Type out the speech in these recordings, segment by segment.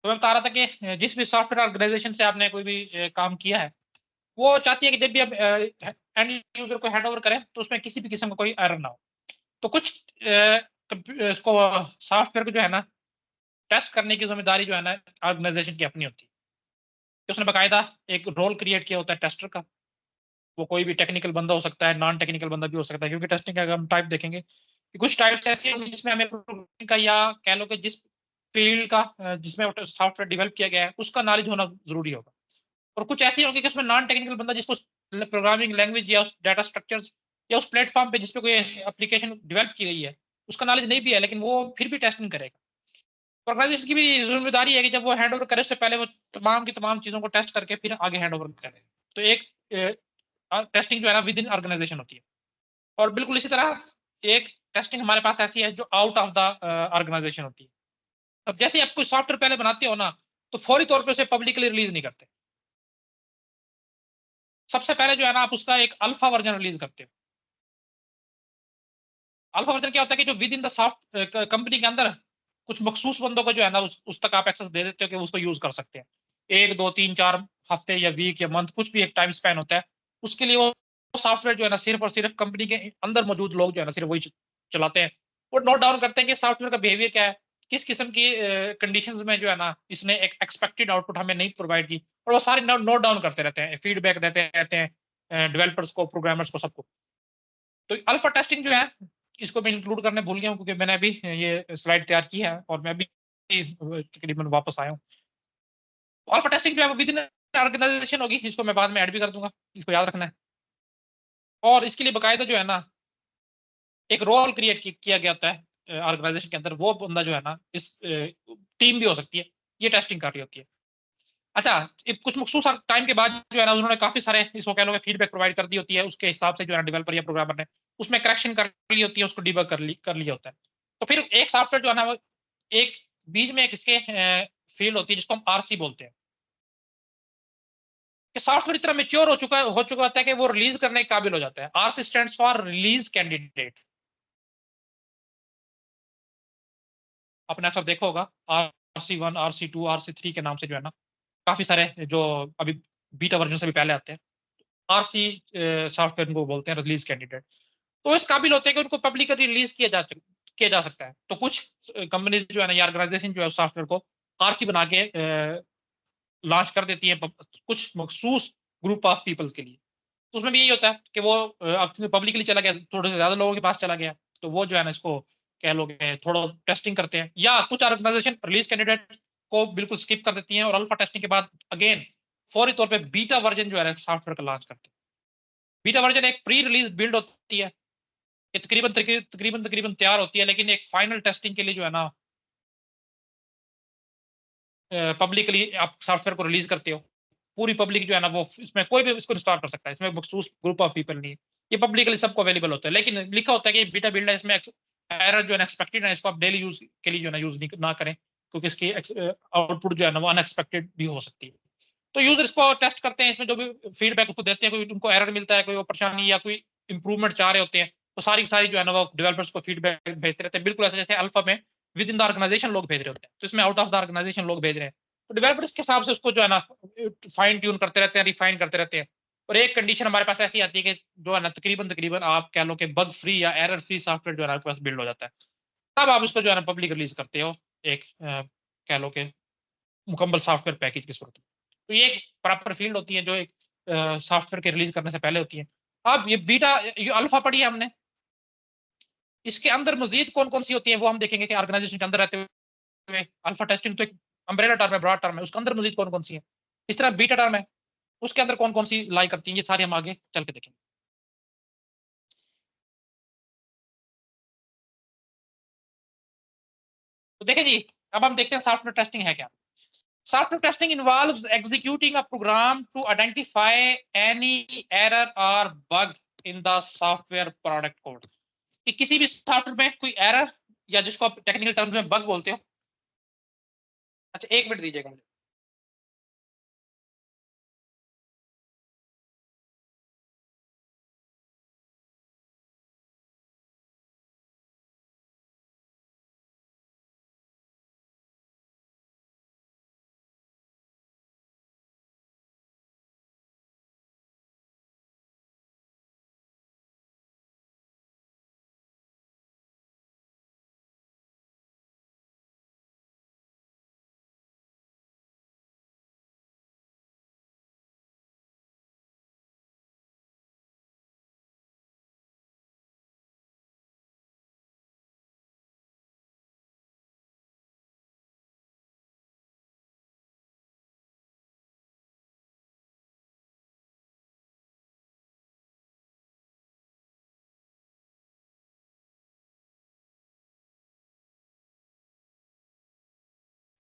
तो मैं बता रहा था कि जिस भी सॉफ्टवेयर ऑर्गेनाइजेशन से आपने कोई भी काम किया है, वो चाहती है कि जब भी आप एंड यूजर को हैंड ओवर करें तो उसमें किसी भी किस्म का कोई एरर ना हो। तो कुछ इसको सॉफ्टवेयर को जो है ना टेस्ट करने की जिम्मेदारी जो है ना ऑर्गेनाइजेशन की अपनी होती है। तो उसने बाकायदा एक रोल क्रिएट किया होता है टेस्टर का। वो कोई भी टेक्निकल बंदा हो सकता है, नॉन टेक्निकल बंदा भी हो सकता है, क्योंकि टेस्टिंग का अगर हम टाइप देखेंगे कि कुछ टाइप्स ऐसे होंगे जिसमें हमें प्रोग्रामिंग का या कह लो कि जिस फील्ड का जिसमें सॉफ्टवेयर डेवलप किया गया है उसका नॉलेज होना जरूरी होगा। और कुछ ऐसे होंगे कि उसमें नॉन टेक्निकल बंदा जिसको प्रोग्रामिंग लैंग्वेज या उस डाटा स्ट्रक्चर्स या उस प्लेटफॉर्म पे जिसपे कोई एप्लीकेशन डेवलप की गई है उसका नॉलेज नहीं भी है, लेकिन वो फिर भी टेस्टिंग करेगा। ऑर्गेनाइजेशन की भी जिम्मेदारी है कि जब वो हैंड ओवर करे उससे पहले वो तमाम की तमाम चीजों को टेस्ट करके फिर आगे हैंड ओवर करे। तो एक टेस्टिंग जो है ना विद इन ऑर्गेनाइजेशन होती है। और बिल्कुल इसी तरह एक टेस्टिंग हमारे पास ऐसी है जो आउट ऑफ द ऑर्गेनाइजेशन होती है। अब जैसे ही आप कोई सॉफ्टवेयर पहले बनाते हो ना, तो फौरी तौर पे उसे पब्लिकली रिलीज नहीं करते। सबसे पहले जो है ना आप उसका एक अल्फा वर्जन रिलीज करते हो। अल्फा वर्जन क्या होता है कि जो with in the soft company के अंदर कुछ मखसूस बंदों को जो है ना उस तक आप एक्सेस दे देते हो कि वो उसको यूज कर सकते हैं। एक दो तीन चार हफ्ते या वीक या मंथ कुछ भी एक टाइम स्पैन होता है, उसके लिए वो सॉफ्टवेयर जो है ना सिर्फ और सिर्फ कंपनी के अंदर मौजूद लोग जो है ना सिर्फ वही चलाते हैं। वो नोट डाउन करते हैं कि सॉफ्टवेयर का बिहेवियर क्या है, किस किस्म की कंडीशंस में जो है ना इसने एक एक्सपेक्टेड आउटपुट हमें नहीं प्रोवाइड की, और वो सारे नोट डाउन करते रहते हैं, फीडबैक देते रहते हैं डेवलपर्स को, प्रोग्रामर्स को, सबको। तो अल्फा टेस्टिंग जो है इसको मैं इंक्लूड करने भूल गया हूँ, क्योंकि मैंने अभी ये स्लाइड तैयार की है और मैं अभी तकरीबन वापस आया हूँ। अल्फा टेस्टिंग जो है वो विद इन ऑर्गेनाइजेशन होगी, इसको मैं बाद में ऐड भी कर दूंगा, इसको याद रखना है। और इसके लिए बाकायदा जो है ना एक रोल क्रिएट किया गया होता है ऑर्गेनाइजेशन के अंदर। वो बंदा जो है ना इस टीम भी हो सकती है, ये टेस्टिंग कर रही होती है। अच्छा, कुछ मखसूस टाइम के बाद जो है ना उन्होंने काफी सारे इसको कह लो फीडबैक प्रोवाइड कर दी होती है, उसके हिसाब से जो है ना डेवलपर या प्रोग्रामर ने उसमें करेक्शन कर ली होती है, उसको डिबग कर लिया होता है। तो फिर एक सॉफ्टवेयर जो है ना वो एक बीच में एक इसके फील्ड होती है जिसको हम आरसी बोलते हैं, कि सॉफ्टवेयर इतना मेच्योर हो चुका होता है कि वो रिलीज करने के काबिल हो जाता है। RC stands for release candidate. आपने अक्सर देखा होगा RC1, RC2, RC3 के नाम से जो है ना काफी सारे जो अभी बीटा वर्जन से भी पहले आते हैं, आरसी सॉफ्टवेयर को बोलते हैं रिलीज कैंडिडेट। तो इस काबिल होते हैं कि उनको पब्लिकली रिलीज किया जा सकता है। तो कुछ कंपनीज जो है ना या ऑर्गेनाइजेशन जो है सॉफ्टवेयर को आरसी बना के लॉन्च कर देती है कुछ मखसूस ग्रुप ऑफ पीपल्स के लिए। तो उसमें भी यही होता है कि वो पब्लिकली चला गया, थोड़े से ज्यादा लोगों के पास चला गया, तो वो जो है ना इसको कह लोगे थोड़ा टेस्टिंग करते हैं। या कुछ ऑर्गेनाइजेशन रिलीज कैंडिडेट को बिल्कुल स्किप कर देती हैं और अल्फा टेस्टिंग के बाद अगेन फौरी तौर पे बीटा वर्जन जो है सॉफ्टवेयर का लॉन्च करते हैं। बीटा वर्जन एक प्री रिलीज बिल्ड होती है, ये तकरीबन तकरीबन तैयार होती है, लेकिन एक फाइनल टेस्टिंग के लिए जो है ना पब्लिकली आप सॉफ्टवेयर को रिलीज करते हो। पूरी पब्लिक जो है ना वो इसमें कोई भी इसको इंस्टॉल कर सकता है, इसमें मखसूस ग्रुप ऑफ पीपल नहीं है। ये पब्लिकली सबको अवेलेबल होता है, लेकिन लिखा होता है कि बीटा बिल्ड है, इसमें एरर जो है एक्सपेक्टेड है, इसको आप डेली यूज के लिए जो है ना यूज ना करें, क्योंकि इसकी आउटपुट जो है ना वो अनएक्सपेक्टेड भी हो सकती है। तो यूजर इसको टेस्ट करते हैं, इसमें जो भी फीडबैक उसको देते हैं, कोई उनको एरर मिलता है, कोई वो परेशानी या कोई इंप्रूवमेंट चाह रहे होते हैं, तो सारी सारी जो है ना वो डेवलपर्स को फीडबैक भेजते रहते हैं, बिल्कुल ऐसे जैसे अल्फा में विद इन द ऑर्गेनाइजेशन लोग भेज रहे होते हैं, तो इसमें आउट ऑफ द ऑर्गेनाइजेशन लोग भेज रहे हैं। तो डेवलपर्स के हिसाब से उसको जो है ना फाइन ट्यून करते रहते हैं, रिफाइन करते रहते हैं। और एक कंडीशन हमारे पास ऐसी आती है कि जो है ना तकरीबन तकरीबन आप कह लो कि बग फ्री या एरर फ्री सॉफ्टवेयर जो है ना आपके पास बिल्ड हो जाता है। तब आप उसको जो है ना पब्लिक रिलीज करते हो एक कह लो कि मुकम्मल सॉफ्टवेयर पैकेज की सूरत में। तो ये एक प्रॉपर फील्ड होती है जो एक सॉफ्टवेयर के रिलीज करने से पहले होती है। अब ये बीटा, ये अल्फा पढ़ी है हमने, इसके अंदर मजीद कौन कौन सी होती है वो हम देखेंगे कि ऑर्गेनाइजेशन के अंदर रहते हुए अल्फा टेस्टिंग तो एक अम्ब्रेला टर्म है, ब्रॉड टर्म है, उसके अंदर मजीद कौन कौन सी है। इस तरह बीटा टर्म है, उसके अंदर कौन कौन सी लाई करती हैं, ये सारी हम आगे चल के देखेंगे। तो देखें जी, अब हम देखते हैं सॉफ्टवेयर टेस्टिंग है क्या। Software testing involves executing a program to identify any error or bug in the software product code। कि किसी भी सॉफ्टवेयर में कोई एरर या जिसको आप टेक्निकल टर्म्स में बग बोलते हो। अच्छा, एक मिनट दीजिएगा मुझे।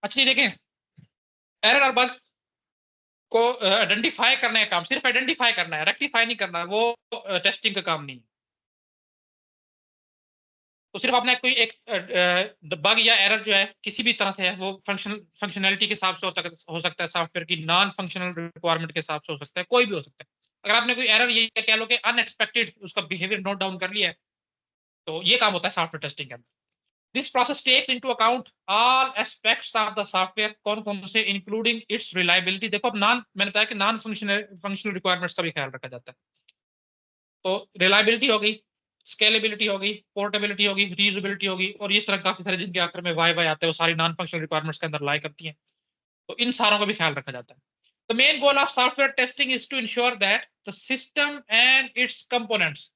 अच्छा देखें, एरर और बग को आइडेंटिफाई करने का काम, सिर्फ आइडेंटिफाई करना है, रेक्टिफाई नहीं करना, वो टेस्टिंग का काम नहीं है। तो सिर्फ आपने कोई एक बग या एरर जो है किसी भी तरह से है, वो फंक्शनैलिटी के हिसाब से हो सकता है, सॉफ्टवेयर की नॉन फंक्शनल रिक्वायरमेंट के हिसाब से हो सकता है, कोई भी हो सकता है। अगर आपने कोई एरर ये कह लो कि अनएक्सपेक्टेड उसका बिहेवियर नोट डाउन कर लिया है, तो ये काम होता है सॉफ्टवेयर टेस्टिंग का। This process takes into account all aspects of the software, कौन कौन से, इंक्लूडिंग इट्स रिलायबिलिटी। देखो अब मैंने बताया कि नॉन फंक्शनल रिक्वायरमेंट्स का भी ख्याल रखा जाता है। तो रिलायबिलिटी हो गई, स्केलेबिलिटी हो गई, पोर्टेबिलिटी होगी, रीयूजेबिलिटी होगी, और इस तरह काफी सारे जिनके आखिर में वाई वाई आते हैं, वो सारी नॉन फंक्शनल रिक्वायरमेंट्स के अंदर लाई करती हैं। तो इन सारों का भी ख्याल रखा जाता है। The main goal of software testing is to ensure that the system and its components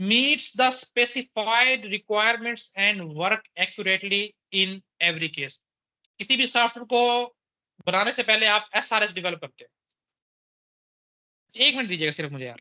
meets the specified requirements and work accurately in every case। किसी भी सॉफ्टवेयर को बनाने से पहले आप एसआरएस डेवलप करते हैं। एक मिनट दीजिएगा सिर्फ मुझे यार।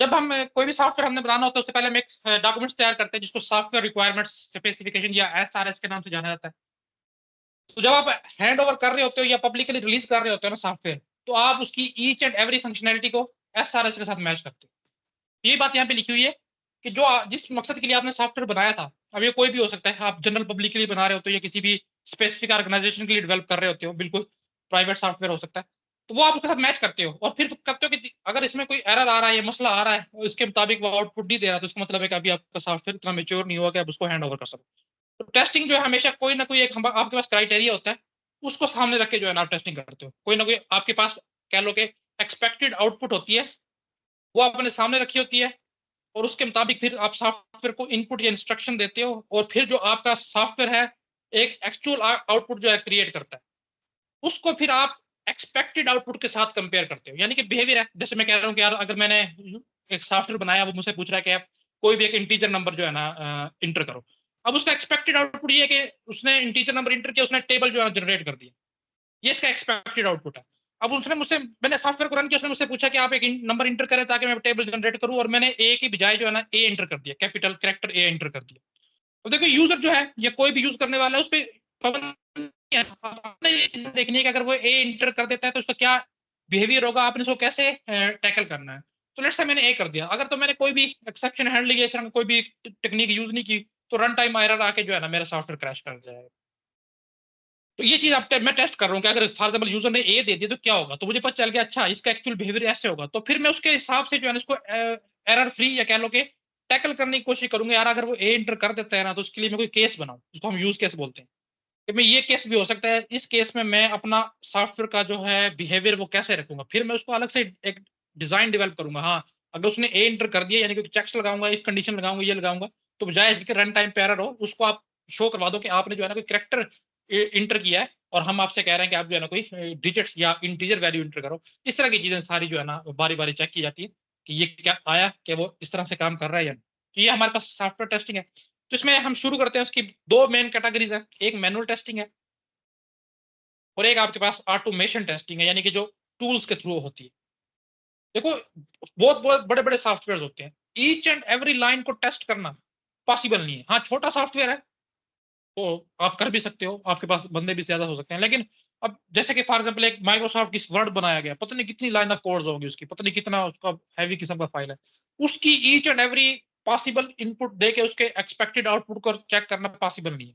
जब हम कोई भी सॉफ्टवेयर हमने बनाना होता है, उससे पहले हम एक डॉक्यूमेंट्स तैयार करते हैं जिसको सॉफ्टवेयर रिक्वायरमेंट्स स्पेसिफिकेशन या एसआरएस के नाम से जाना जाता है। तो जब आप हैंड ओवर कर रहे होते हो या पब्लिकली रिलीज कर रहे होते हो ना सॉफ्टवेयर, तो आप उसकी ईच एंड एवरी फंक्शनैलिटी को एसआरएस के साथ मैच करते हो। ये बात यहाँ पे लिखी हुई है कि जो जिस मकसद के लिए आपने सॉफ्टवेयर बनाया था, अब ये कोई भी हो सकता है, आप जनरल पब्लिक के लिए बना रहे होते हो या किसी भी स्पेसिफिक ऑर्गेनाइजेशन के लिए डेवलप कर रहे होते हो, बिल्कुल प्राइवेट सॉफ्टवेयर हो सकता है, तो वो आप उसके साथ मैच करते हो और फिर करते हो कि अगर इसमें कोई एरर आ रहा है या मसला आ रहा है और इसके मुताबिक वो आउटपुट नहीं दे रहा, तो इसका मतलब है कि अभी आपका सॉफ्टवेयर इतना मेच्योर नहीं हुआ कि आप उसको हैंड ओवर कर सको। तो टेस्टिंग जो है हमेशा कोई ना कोई एक आपके पास क्राइटेरिया होता है, उसको सामने रख के जो है ना आप टेस्टिंग करते हो। कोई ना कोई आपके पास कह लो कि एक्सपेक्टेड आउटपुट होती है, वो आपने सामने रखी होती है, और उसके मुताबिक फिर आप सॉफ्टवेयर को इनपुट या इंस्ट्रक्शन देते हो, और फिर जो आपका सॉफ्टवेयर है एक एक्चुअल आउटपुट जो है क्रिएट करता है, उसको फिर आप एक्सपेक्टेड आउटपुट के साथ कंपेयर करते हो। यानी कि बिहेवियर है, जैसे मैं कह रहा हूँ कि यार अगर मैंने एक सॉफ्टवेयर बनाया, वो मुझसे पूछ रहा है कि आप कोई भी एक इंटीजर नंबर जो है ना इंटर करो। अब उसका एक्सपेक्टेड आउटपुट ये है कि उसने इंटीजर नंबर इंटर किया, उसने टेबल जो है जनरेट कर दिया, ये इसका एक्सपेक्टेड आउटपुट है। अब उसने मुझसे, मैंने सॉफ्टवेयर को रन किया, उसने मुझसे पूछा कि आप एक नंबर इंटर करें ताकि मैं टेबल जनरेट करूं, और मैंने ए की बजाय जो है ना ए इंटर कर दिया, कैपिटल कैरेक्टर ए इंटर कर दिया। तो देखो यूजर जो है या कोई भी यूज करने वाला है, उस पर पाबंदी है। आपने ये चीज़ देखनी है कि अगर वो ए इंटर कर देता है तो उसका क्या बिहेवियर होगा, आपने उसको कैसे टैकल करना है। तो लेट्स से मैंने ए कर दिया, अगर तो मैंने कोई भी एक्सेप्शन हैंडलिंग या इस तरह की कोई भी टेक्निक यूज नहीं की, तो रन टाइम एरर आके जो है ना मेरा सॉफ्टवेयर क्रैश कर जाएगा। तो ये चीज मैं टेस्ट कर रहा हूँ कि अगर फॉर एग्जाम्पल यूजर ने ए दे दिया तो क्या होगा, तो मुझे पता चल गया अच्छा इसका एक्चुअल बिहेवियर ऐसे होगा, तो फिर मैं उसके हिसाब से जो है ना इसको एरर फ्री या कह लो कि टैकल करने की कोशिश करूंगा। यार अगर वो ए इंटर कर देता है ना, तो उसके लिए मैं कोई केस बनाऊं, जिसको हम यूज केस बोलते हैं, कि मैं ये केस भी हो सकता है, इस केस में मैं अपना सॉफ्टवेयर का जो है बिहेवियर वो कैसे रखूंगा, फिर मैं उसको अलग से एक डिजाइन डेवलप करूंगा। हाँ, अगर उसने ए इंटर कर दिया, यानी कि चेक्स लगाऊंगा, इफ कंडीशन लगाऊंगा, ये लगाऊंगा, तो बजाय इसके रन टाइम पे एरर हो, उसको आप शो करवा दो कि आपने जो है ना कोई करेक्टर इंटर किया है, और हम आपसे कह रहे हैं कि आप जो है ना कोई डिजिट या इंटीजर वैल्यू इंटर करो। इस तरह की चीजें सारी जो है ना बारी बारी चेक की जाती है कि ये क्या आया, कि वो इस तरह से काम कर रहा है या नहीं। तो ये हमारे पास सॉफ्टवेयर टेस्टिंग है। तो इसमें हम शुरू करते हैं, उसकी दो मेन कैटेगरीज है, एक मैनुअल टेस्टिंग है और एक आपके पास ऑटोमेशन टेस्टिंग है, यानी कि जो टूल्स के थ्रू होती है। देखो बहुत बहुत बड़े बड़े सॉफ्टवेयर होते हैं, ईच एंड एवरी लाइन को टेस्ट करना पॉसिबल नहीं है। हाँ, छोटा सॉफ्टवेयर है तो आप कर भी सकते हो, आपके पास बंदे भी ज्यादा हो सकते हैं, लेकिन अब जैसे कि फॉर एग्जाम्पल एक माइक्रोसॉफ्ट की वर्ड बनाया गया, पता नहीं कितनी लाइन ऑफ कोड्स होगी उसकी, पता नहीं कितना उसका हैवी किस्म का फाइल है, उसकी each and every possible input दे के उसके एक्सपेक्टेड आउटपुट को चेक करना पॉसिबल नहीं है।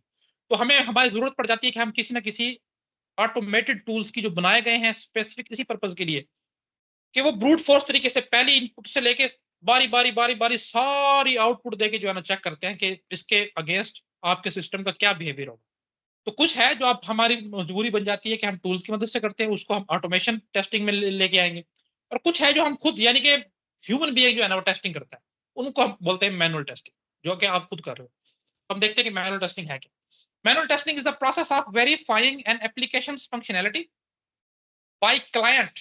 तो हमें हमारी जरूरत पड़ जाती है कि हम किसी ना किसी ऑटोमेटेड टूल्स की जो बनाए गए हैं स्पेसिफिक इसी पर्पज के लिए, कि वो ब्रूट फोर्स तरीके से पहली इनपुट से लेके बारी बारी बारी बारी सारी आउटपुट देके जो है ना चेक करते हैं कि इसके अगेंस्ट आपके सिस्टम का क्या बिहेवियर होगा। तो कुछ है जो आप हमारी मजबूरी बन जाती है कि हम टूल्स की मदद से करते हैं, उसको हम ऑटोमेशन टेस्टिंग में लेके आएंगे। और कुछ है जो हम खुद यानी कि ह्यूमन बीइंग जो है ना वो टेस्टिंग करता है, उनको हम बोलते हैं मैनुअल टेस्टिंग, जो कि आप खुद कर रहे हो। हम देखते हैं कि मैनुअल टेस्टिंग है क्या। Manual testing is the process of verifying an application functionality by client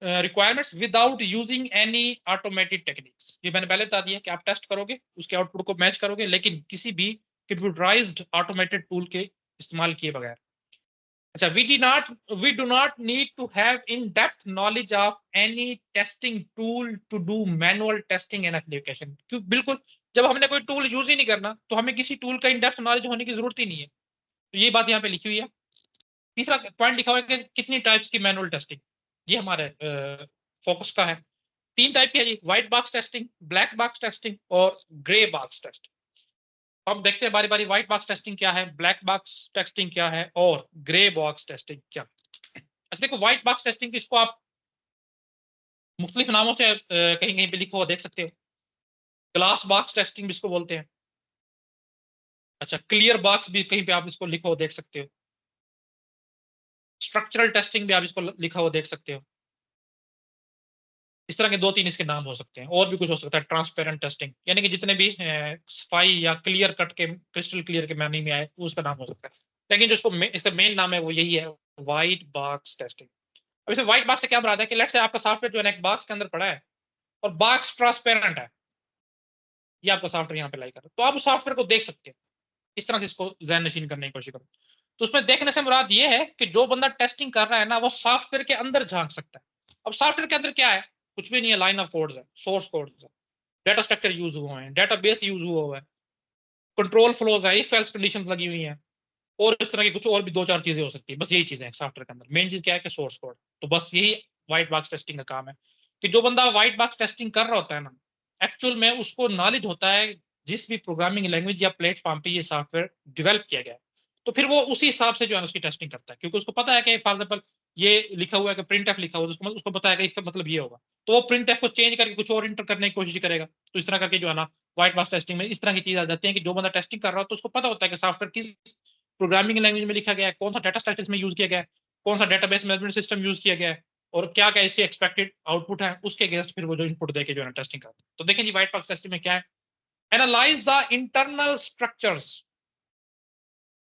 requirements without using any automated techniques. ये मैंने पहले बता दिया कि आप टेस्ट करोगे, उसके आउटपुट को मैच करोगे, लेकिन किसी भी कंप्यूटराइज्ड ऑटोमेटेड टूल के इस्तेमाल किए बगैर। अच्छा, we do not need to have in-depth knowledge of any testing tool to do manual testing in application। क्यों? बिल्कुल, जब हमने कोई टूल यूज ही नहीं करना तो हमें किसी टूल का इन-डेप्थ नॉलेज होने की जरूरत ही नहीं है। तो ये बात यहाँ पे लिखी हुई है। तीसरा पॉइंट लिखा हुआ है कि कितनी टाइप्स की मैनुअल टेस्टिंग, ये हमारे फोकस का है। 3 टाइप की है जी, white box testing, black box testing और ग्रे बॉक्स टेस्टिंग। अब देखते हैं बारी बारी व्हाइट बॉक्स टेस्टिंग क्या है, ब्लैक बॉक्स टेस्टिंग क्या है और ग्रे बॉक्स टेस्टिंग क्या है। अच्छा देखो, व्हाइट बॉक्स टेस्टिंग इसको आप मुख्तलिफ नामों से कहीं कहीं पे लिखो देख सकते हो। ग्लास बॉक्स टेस्टिंग भी इसको बोलते हैं। अच्छा, क्लियर बॉक्स भी कहीं पे आप इसको लिखो देख सकते हो। स्ट्रक्चरल टेस्टिंग भी आप इसको लिखा हुआ देख सकते हो। इस तरह के 2-3 इसके नाम हो सकते हैं, और भी कुछ हो सकता है। ट्रांसपेरेंट टेस्टिंग, यानी कि जितने भी सफाई या क्लियर कट के क्रिस्टल क्लियर के मानी में आए उसका नाम हो सकता है। लेकिन जो इसका मेन नाम है वो यही है, व्हाइट बॉक्स टेस्टिंग। अब इसे व्हाइट बॉक्स से क्या मुराद है कि लेट्स से आपका सॉफ्टवेयर जो है ना एक बॉक्स के अंदर पड़ा है और बॉक्स ट्रांसपेरेंट है, ये आपका सॉफ्टवेयर यहाँ पे लाई कर रहा है, तो आप उस सॉफ्टवेयर को देख सकते हैं। इस तरह से इसको ज़हन नशीन करने की कोशिश करो। तो उसमें देखने से मुराद ये है कि जो बंदा टेस्टिंग कर रहा है ना वो सॉफ्टवेयर के अंदर झांक सकता है। अब सॉफ्टवेयर के अंदर क्या है, कुछ भी नहीं है, लाइन ऑफ कोड्स है, सोर्स कोड्स है, डेटा स्ट्रक्चर यूज हुए हैं, डेटाबेस यूज हुआ है, कंट्रोल फ्लोज है, इफ एल्स कंडीशन लगी हुई हैं, और इस तरह की कुछ और भी 2-4 चीजें हो सकती है। बस यही चीजें हैं सॉफ्टवेयर के अंदर। मेन चीज क्या है कि सोर्स कोड। तो बस यही व्हाइट बॉक्स टेस्टिंग का काम है कि जो बंदा व्हाइट बॉक्स टेस्टिंग कर रहा होता है ना, एक्चुअल में उसको नॉलेज होता है जिस भी प्रोग्रामिंग लैंग्वेज या प्लेटफॉर्म पे ये सॉफ्टवेयर डेवलप किया गया है, तो फिर वो उसी हिसाब से जो है उसकी टेस्टिंग करता है, क्योंकि उसको पता है कि फॉर एग्जाम्पल ये लिखा हुआ है कि प्रिंट एफ लिखा हुआ है, तो उसको पता है कि इसका मतलब ये होगा, तो वो प्रिंट एफ को चेंज करके कुछ और इंटर करने की कोशिश करेगा। तो इस तरह करके जो है ना व्हाइट बॉक्स टेस्टिंग में इस तरह की चीज आ जाती है कि जो बंदा टेस्टिंग कर रहा हो तो उसको पता होता है कि सॉफ्टवेयर किस प्रोग्रामिंग लैंग्वेज में लिखा गया है, कौन सा डेटा स्ट्रक्चर में यूज किया गया है, कौन सा डेटाबेस मैनेजमेंट सिस्टम यूज किया गया है, और क्या क्या इसकी एक्सपेक्टेड आउटपुट है, उसके अगेंस्ट फिर वो जो इनपुट देके जो है टेस्टिंग करते हैं। तो देखें जी व्हाइट बॉक्स टेस्टिंग में क्या है, analyse the internal structures,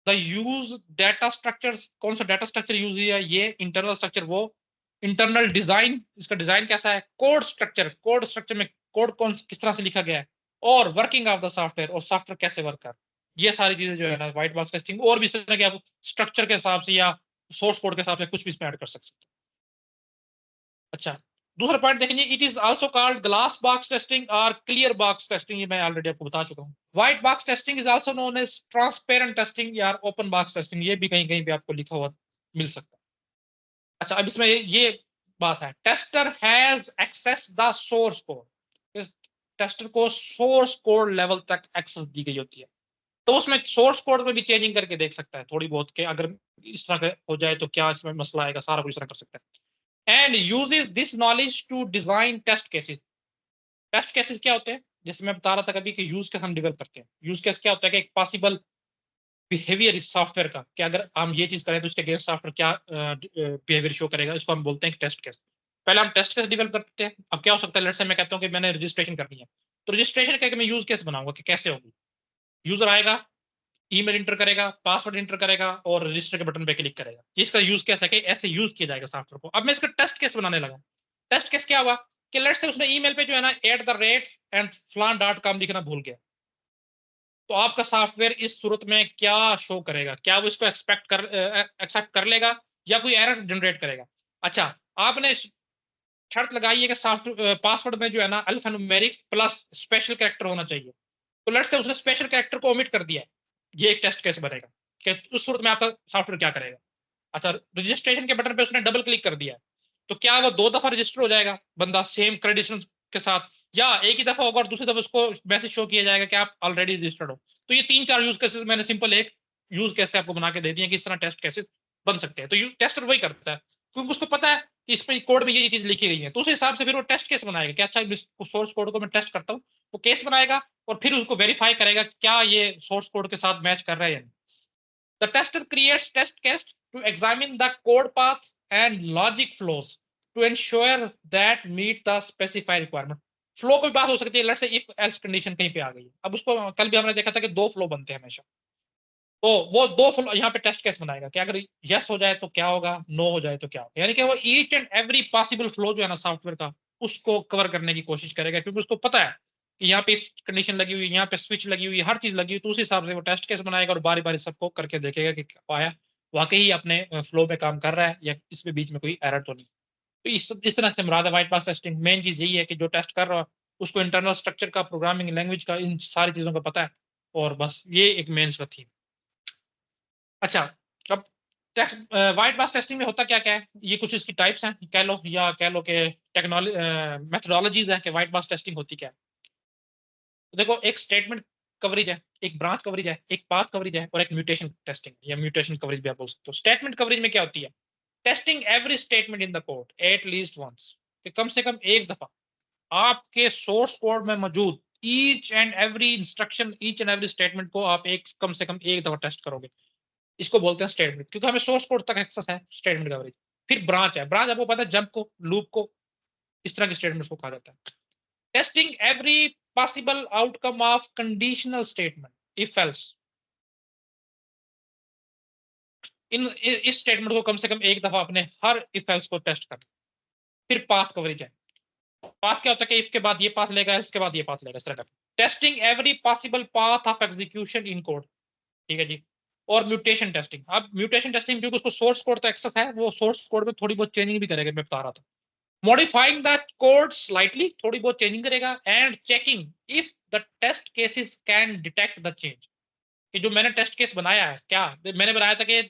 the use data structures. कौन सा डेटा स्ट्रक्चर यूज है, ये इंटरनल स्ट्रक्चर, वो इंटरनल डिजाइन, इसका डिजाइन कैसा है, कोड स्ट्रक्चर, कोड स्ट्रक्चर में कोड कौन किस तरह से लिखा गया है, और वर्किंग ऑफ द सॉफ्टवेयर, और सॉफ्टवेयर कैसे वर्क कर, ये सारी चीजें जो है ना व्हाइट बॉक्स टेस्टिंग। और भी इस तरह के आप स्ट्रक्चर के हिसाब से या सोर्स कोड के हिसाब से कुछ भी इसमें ऐड कर सकते हैं। अच्छा, दूसरा पॉइंट देखेंगे, it is also called glass box testing और क्लियर बॉक्स टेस्टिंग, ये मैं ऑलरेडी आपको बता चुका हूँ। White box testing is also known as transparent testing या ओपन बॉक्स टेस्टिंग, ये भी कहीं कहीं पे आपको लिखा हुआ मिल सकता है। अच्छा, अब इसमें ये बात है, tester has access the source code, tester को सोर्स कोड लेवल तक एक्सेस दी गई होती है, तो उसमें सोर्स कोड में भी चेंजिंग करके देख सकता है थोड़ी बहुत, के अगर इस तरह का हो जाए तो क्या इसमें मसला आएगा, सारा कुछ इस तरह कर सकता है। And uses this knowledge to design test cases. Test cases क्या होते हैं, जैसे मैं बता रहा था कभी कि यूज केस हम डेवलप करते हैं। यूज केस क्या होता है कि एक पॉसिबल बिहेवियर इस सॉफ्टवेयर का, कि अगर हम ये चीज करें तो इसके अगेंस्ट सॉफ्टवेयर क्या बिहेवियर शो करेगा, इसको हम बोलते हैं टेस्ट केस। पहले हम टेस्ट केस डेवलप करते हैं। अब क्या हो सकता है, लेट्स से मैं कहता हूँ कि मैंने रजिस्ट्रेशन करनी है, तो रजिस्ट्रेशन करके मैं यूज केस बनाऊंगा कि कैसे होगी। यूजर आएगा, ईमेल इंटर करेगा, पासवर्ड इंटर करेगा और रजिस्टर के बटन पे क्लिक करेगा। इसका यूज केस है कि ऐसे यूज किया जाएगा सॉफ्टवेयर को। अब मैं इसका टेस्ट केस बनाने लगा। टेस्ट केस क्या हुआ कि लेट्स से उसने ईमेल पे जो है ना @ एंड फलान डॉट कॉम लिखना भूल गया, तो आपका सॉफ्टवेयर इस सूरत में क्या शो करेगा, क्या वो इसको एक्सेप्ट कर लेगा या कोई एरर जनरेट करेगा। अच्छा, आपने शर्त लगाई है कि सॉफ्टवेयर पासवर्ड में जो है ना अल्फान्यूमेरिक प्लस स्पेशल कैरेक्टर होना चाहिए, तो लेट्स से उसने स्पेशल कैरेक्टर को ओमिट कर दिया है, ये एक टेस्ट केस बनेगा कि उस सूरत में आपका सॉफ्टवेयर क्या करेगा। अच्छा, रजिस्ट्रेशन के बटन पे उसने डबल क्लिक कर दिया है, तो क्या वो 2 दफा रजिस्टर हो जाएगा बंदा सेम क्रेडेंशियल्स के साथ, या एक ही दफा होगा और दूसरी दफा उसको मैसेज शो किया जाएगा कि आप ऑलरेडी रजिस्टर्ड हो। तो ये 3-4 यूज केसेस मैंने सिंपल एक यूज केस आपको बना के दे दिए कि इस तरह टेस्ट केसेस बन सकते हैं। तो टेस्टर वही करता है, क्योंकि उसको पता है कि इसमें कोड में ये चीज लिखी गई है, तो उस हिसाब से फिर वो टेस्ट केस बनाएगा कि अच्छा सोर्स कोड को मैं टेस्ट करता हूँ, वो केस बनाएगा और फिर उसको वेरीफाई करेगा क्या ये सोर्स कोड के साथ मैच कर रहा है या नहीं। The tester creates test case to examine the code path and logic flows to ensure that meet the specified requirement. Flow की बात हो सकती है, let's say if else condition कहीं पे आ गई है। अब उसको कल भी हमने देखा था कि दो फ्लो बनते हैं हमेशा, तो वो दो फ्लो यहाँ पे टेस्ट केस बनाएगा कि अगर यस हो जाए तो क्या होगा, नो हो जाए तो क्या होगा। यानी कि वो each and every possible flow जो है ना सॉफ्टवेयर का, उसको कवर करने की कोशिश करेगा, क्योंकि उसको पता है कि यहाँ पे कंडीशन लगी हुई है, यहाँ पे स्विच लगी हुई है, हर चीज लगी हुई है, तो उस हिसाब से वो टेस्ट केस बनाएगा और बारी बारी सबको करके देखेगा कि आया वाकई अपने फ्लो में काम कर रहा है या इसमें बीच में कोई एरर तो नहीं। तो इस तरह से मुराद है व्हाइट बॉक्स टेस्टिंग। मेन चीज यही है कि जो टेस्ट कर रहा है उसको इंटरनल स्ट्रक्चर का, प्रोग्रामिंग लैंग्वेज का, इन सारी चीजों का पता है, और बस ये एक मेन इसका थीम। अच्छा, अब टेस्ट व्हाइट बॉक्स टेस्टिंग में होता क्या क्या है, ये कुछ इसकी टाइप्स हैं कह लो, या कह लो कि टेक्नोलॉजी मेथोडोलॉजीज हैं कि व्हाइट बॉक्स टेस्टिंग होती क्या है। तो देखो, एक स्टेटमेंट कवरेज है, एक ब्रांच कवरेज है, एक पाथ कवरेज है, और एक म्यूटेशन टेस्टिंग या म्यूटेशन कवरेज भी आप बोल सकते हो। स्टेटमेंट कवरेज में क्या होती है, testing every statement in the code at least once, कि कम से कम एक दफा आपके सोर्स कोड में मौजूद each and every instruction, each and every statement को आप एक कम से कम एक दफा टेस्ट करोगे। इसको बोलते हैं स्टेटमेंट, क्योंकि हमें सोर्स कोड तक एक्सेस है, स्टेटमेंट कवरेज। फिर ब्रांच है, ब्रांच आपको पता है जंप को, लूप को, इस तरह के स्टेटमेंट को कहा जाता है। Testing every possible outcome of conditional statement if else, इस स्टेटमेंट को कम से कम एक दफा अपने हर इफ एल्स को टेस्ट कर। फिर पाथ कवरेज है, पाथ क्या होता है कि इसके बाद ये पाथ लेगा, इसके बाद ये पाथ लेगा, इस तरह का। Testing every possible path of execution in code, ठीक है जी। और म्यूटेशन टेस्टिंग, अब म्यूटेशन टेस्टिंग क्योंकि उसको सोर्स कोड तो एक्सेस है, वो सोर्स कोड में थोड़ी बहुत चेंजिंग भी करेगा, मैं बता रहा था। मॉडिफाइंग द कोड स्लाइटली, थोड़ी बहुत चेंजिंग करेगा। And checking if the test cases can detect the change, कि जो मैंने टेस्ट केस बनाया है, क्या मैंने बनाया था कि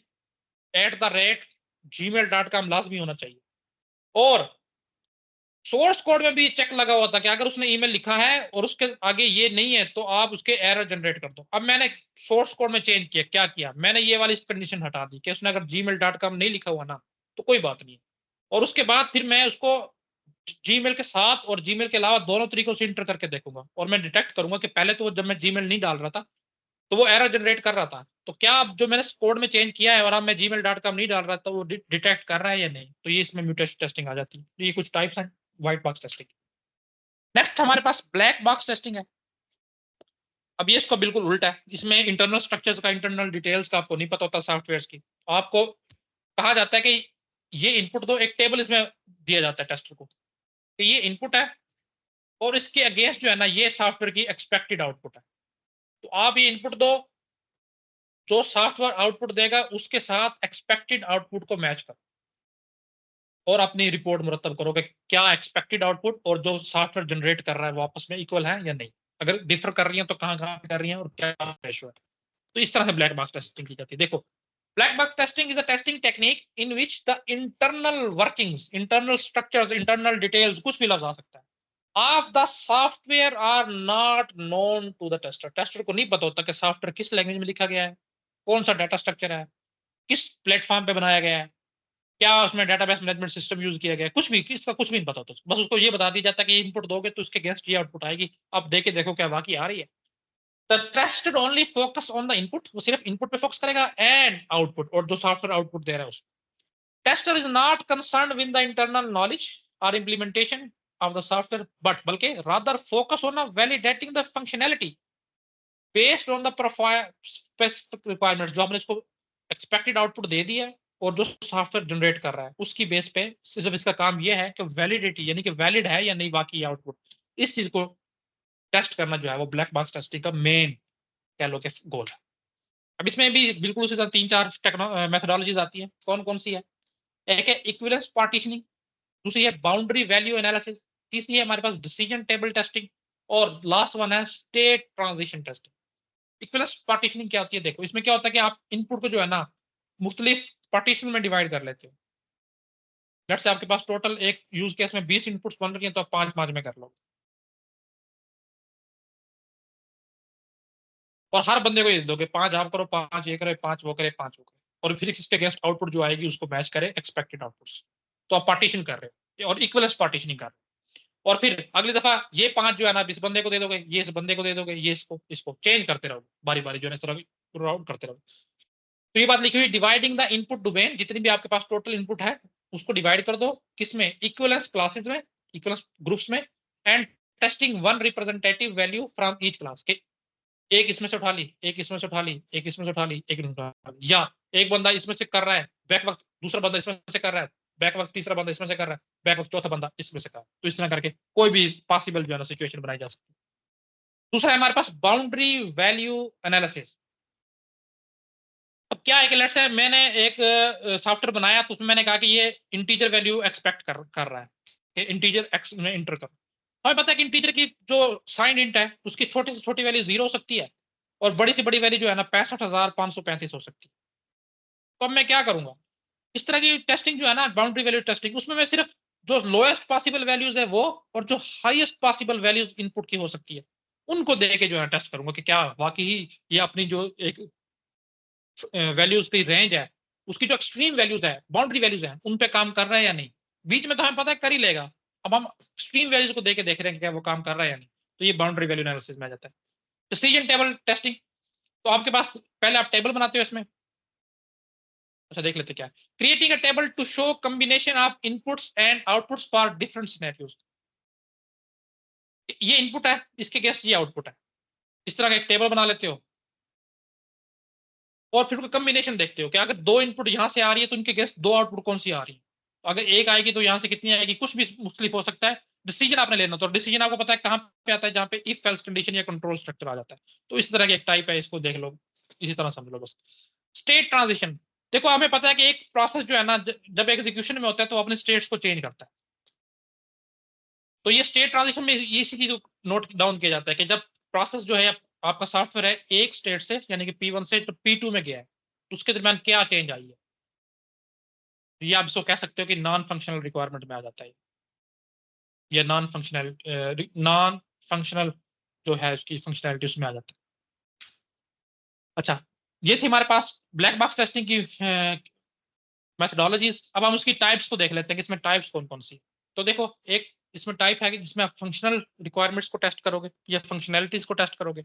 @gmail.com लाजमी होना चाहिए, और सोर्स कोड में भी चेक लगा हुआ था कि अगर उसने ईमेल लिखा है और उसके आगे ये नहीं है तो आप उसके एरर जनरेट कर दो। अब मैंने सोर्स कोड में चेंज किया, क्या किया मैंने, ये वाली कंडीशन हटा दी कि उसने अगर gmail.com नहीं लिखा हुआ ना तो कोई बात नहीं। और उसके बाद फिर मैं उसको जीमेल के साथ और जीमेल के अलावा दोनों तरीकों से इंटर करके देखूंगा, और मैं डिटेक्ट करूंगा कि पहले तो जब मैं जीमेल नहीं डाल रहा था तो वो एरर जनरेट कर रहा था, तो क्या अब जो मैंने कोड में चेंज किया है और अब मैं gmail.com नहीं डाल रहा तो वो डिटेक्ट कर रहा है या नहीं। तो ये इसमें म्यूटेशन टेस्टिंग आ जाती है। तो ये कुछ टाइप्स हैं व्हाइट बॉक्स टेस्टिंग। नेक्स्ट हमारे पास ब्लैक बॉक्स टेस्टिंग है। अब ये इसका बिल्कुल उल्टा है, इसमें इंटरनल स्ट्रक्चर्स का, इंटरनल डिटेल्स का आपको नहीं पता होता सॉफ्टवेयर की। आपको कहा जाता है कि ये इनपुट दो, एक टेबल इसमें दिया जाता है टेस्टर को कि ये इनपुट है और इसके अगेंस्ट जो है ना ये सॉफ्टवेयर की एक्सपेक्टेड आउटपुट है। तो आप ये इनपुट दो, जो सॉफ्टवेयर आउटपुट देगा उसके साथ एक्सपेक्टेड आउटपुट को मैच करो और अपनी रिपोर्ट मुरतब करो कि क्या एक्सपेक्टेड आउटपुट और जो सॉफ्टवेयर जनरेट कर रहा है वो आपस में इक्वल है या नहीं। अगर डिफर कर रही है तो कहाँ कहाँ पे कर रही है और क्या रेशो है। तो इस तरह से ब्लैक बॉक्स टेस्टिंग की जाती है। देखो, black box testing is a testing technique in which the internal workings, internal structures, internal details, कुछ भी लफ्ज आ सकता है, of the software are not known to the tester. Tester को नहीं पता होता कि सॉफ्टवेयर किस लैंग्वेज में लिखा गया है, कौन सा डाटा स्ट्रक्चर है, किस प्लेटफॉर्म पे बनाया गया है, क्या उसमें डेटाबेस मैनेजमेंट सिस्टम यूज किया गया है, कुछ भी, इसका कुछ भी नहीं पता होता। बस उसको ये बता दिया जाता है कि इनपुट दोगे तो उसके अगेंस्ट ये आउटपुट आएगी, अब देखे देखो क्या वाकई आ रही है। The tested only focus on the input, वो सिर्फ इनपुट पे फोकस करेगा, एंड आउटपुट, और जो सॉफ्टवेयर आउटपुट दे रहा है उसको। Tester is not concerned with the internal knowledge और implementation of the software, but बल्कि rather focus on validating the functionality based on the profile specific requirements, जो हमने इसको एक्सपेक्टेड आउटपुट दे दिया है और जो सॉफ्टवेयर जनरेट कर रहा है उसकी बेस पे सिर्फ इसका काम यह है कि वैलिडिटी, यानी कि वैलिड है या नहीं वाकई आउटपुट, इस चीज को टेस्ट करना जो है वो ब्लैक बॉक्स टेस्टिंग का मेन कह लो कि गोल है। अब इसमें भी बिल्कुल उसी तरह तीन चार मेथोडोलॉजीज आती है। कौन कौन सी है, एक है इक्विवेलेंस पार्टीशनिंग, दूसरी है बाउंड्री वैल्यू एनालिसिस, तीसरी है हमारे पास डिसीजन टेबल टेस्टिंग, और लास्ट वन है state transition testing. Equivalence partitioning क्या होती है, देखो इसमें क्या होता है कि आप इनपुट को जो है ना मुख्तलिफ पार्टीशन में डिवाइड कर लेते हो। लेट्स से आपके पास टोटल एक यूज केस में 20 इनपुट्स बन रही हैं तो आप 5 5 में कर लो, और हर बंदे को ये दे दोगे 5 आप करो, 5 ये करे, 5 वो करे, 5 वो करे, और फिर इसके अगेंस्ट आउटपुट जो आएगी उसको मैच करे एक्सपेक्टेड आउटपुट्स। तो आप पार्टीशन कर रहे हो और इक्वलेंस पार्टीशनिंग कर रहे हो। और फिर अगली दफा ये 5 जो है ना इस बंदे को दे दोगे, ये इस बंदे को दे दोगे, ये इसको इसको चेंज करते रहोगे बारी बारी, जो है इस तरह राउट करते रहोगे। तो ये बात लिखी हुई, डिवाइडिंग द इनपुट डोमेन, जितनी भी आपके पास टोटल इनपुट है उसको डिवाइड कर दो किसमें, इक्विवेलेंस क्लासेस में, इक्विवेलेंस ग्रुप्स में, and testing one representative value from each class के, एक इसमें से उठा ली, एक इसमें से उठा ली, एक इसमें से उठा ली, एक इसमें से उठा ली, या एक बंदा इसमें से कर रहा है बैक वक्त, दूसरा बंदा इसमें से कर रहा है बैक वक्त, तीसरा बंदा इसमें से कर रहा है बैक वक्त, चौथा बंदा इसमें से कर रहा है। तो इस तरह करके कोई भी पॉसिबल जो है ना सिचुएशन बनाई जा सकती है। दूसरा है हमारे पास बाउंड्री वैल्यू एनालिसिस। अब क्या है कि लेट्स से मैंने एक सॉफ्टवेयर बनाया, तो उसमें मैंने कहा कि ये इंटीजर वैल्यू एक्सपेक्ट कर रहा है कि इंटीजर एक्स में इंटर करो। हमें पता है कि इंटीजर की जो साइन इंट है उसकी छोटी से छोटी वैल्यू 0 हो सकती है और बड़ी से बड़ी वैल्यू जो है ना 65,535 हो सकती है। तो अब मैं क्या करूंगा, इस तरह की टेस्टिंग जो है ना बाउंड्री वैल्यू टेस्टिंग, उसमें मैं सिर्फ जो लोएस्ट पॉसिबल वैल्यूज है वो, और जो हाईएस्ट पॉसिबल वैल्यूज इनपुट की हो सकती है उनको दे के जो है टेस्ट करूंगा कि क्या वाकई ही ये अपनी जो एक वैल्यूज की रेंज है उसकी जो एक्सट्रीम वैल्यूज है, बाउंड्री वैल्यूज है, उन पे काम कर रहा है या नहीं। बीच में तो हमें पता है कर ही लेगा, अब हम एक्सट्रीम वैल्यूज को देके देख रहे हैं कि क्या वो काम कर रहा है या नहीं। तो ये बाउंड्री वैल्यू एनालिसिस में आ जाता है। डिसीजन टेबल टेस्टिंग, तो आपके पास पहले आप टेबल बनाते हो इसमें। अच्छा देख लेते क्या, creating a table to show combination of inputs and outputs for different scenarios. ये इनपुट है, इसके गेस ये आउटपुट है, इस तरह का एक टेबल बना लेते हो और फिर उनका कम्बिनेशन देखते हो कि अगर दो इनपुट यहां से आ रही है तो उनके गेस दो आउटपुट कौन सी आ रही है। तो अगर एक आएगी तो यहां से कितनी आएगी, कुछ भी मुख्तलिफ हो सकता है। डिसीजन आपने लेना, तो डिसीजन आपको पता है कहां पे आता है, जहां पे इफ एल्स कंडीशन या कंट्रोल स्ट्रक्चर आ जाता है। तो इस तरह की एक टाइप है, इसको देख लो, इसी तरह समझ लो बस। स्टेट ट्रांजिशन, देखो हमें पता है कि एक प्रोसेस जो है ना जब एग्जीक्यूशन में होता है तो अपने स्टेट्स को चेंज करता है। तो ये स्टेट ट्रांजिशन में ये इसी चीज को नोट डाउन किया जाता है कि जब प्रोसेस जो है आपका सॉफ्टवेयर है एक स्टेट से यानी कि P1 से तो P2 में गया है, तो उसके दरमियान क्या चेंज आई है। ये आप इसको कह सकते हो कि नॉन फंक्शनल रिक्वायरमेंट में आ जाता है, या नॉन फंक्शनल जो है उसकी फंक्शनैलिटी उसमें आ जाता है। अच्छा, ये थी हमारे पास ब्लैक बॉक्स टेस्टिंग की मेथडोलॉजीज। अब हम उसकी टाइप्स को देख लेते हैं कि इसमें टाइप्स कौन कौन सी। तो देखो, एक इसमें टाइप है कि जिसमें आप फंक्शनल रिक्वायरमेंट्स को टेस्ट करोगे या फंक्शनैलिटीज को टेस्ट करोगे।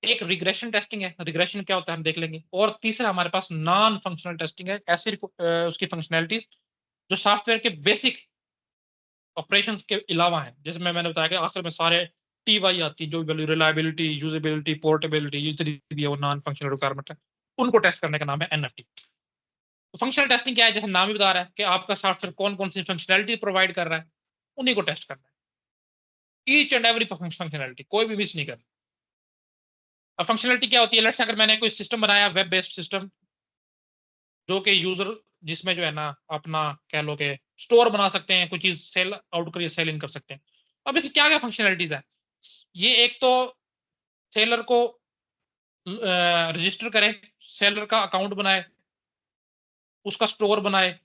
एक रिग्रेशन टेस्टिंग है, रिग्रेशन क्या होता है हम देख लेंगे। और तीसरा हमारे पास नॉन फंक्शनल टेस्टिंग है, ऐसी उसकी फंक्शनैलिटीज जो सॉफ्टवेयर के बेसिक ऑपरेशंस के अलावा है। जैसे मैंने बताया कि आखिर में सारे TY आती है, जो वैल्यू रिलायबिलिटी, यूजेबिलिटी, पोर्टेबिलिटी, ये जितनी भी है वो नॉन फंक्शनल रिक्वायरमेंट है, उनको टेस्ट करने का नाम है NFT। तो फंक्शनल टेस्टिंग क्या है, जैसे नाम ही बता रहा है कि आपका सॉफ्टवेयर कौन कौन सी फंक्शनैलिटी प्रोवाइड कर रहा है, उन्हीं को टेस्ट करना है, ईच एंड एवरी फंक्शनैलिटी, कोई भी मिस नहीं करना। अब फंक्शनैलिटी क्या होती है, लेट्स अगर मैंने कोई सिस्टम बनाया, वेब बेस्ड सिस्टम, जो कि यूजर जिसमें जो है ना अपना कह लो कि स्टोर बना सकते हैं, कोई चीज सेल आउट कर सेल इन कर सकते हैं। अब इसकी क्या क्या फंक्शनैलिटीज है, ये एक तो सेलर को रजिस्टर करे, सेलर का अकाउंट बनाए, उसका स्टोर बनाए,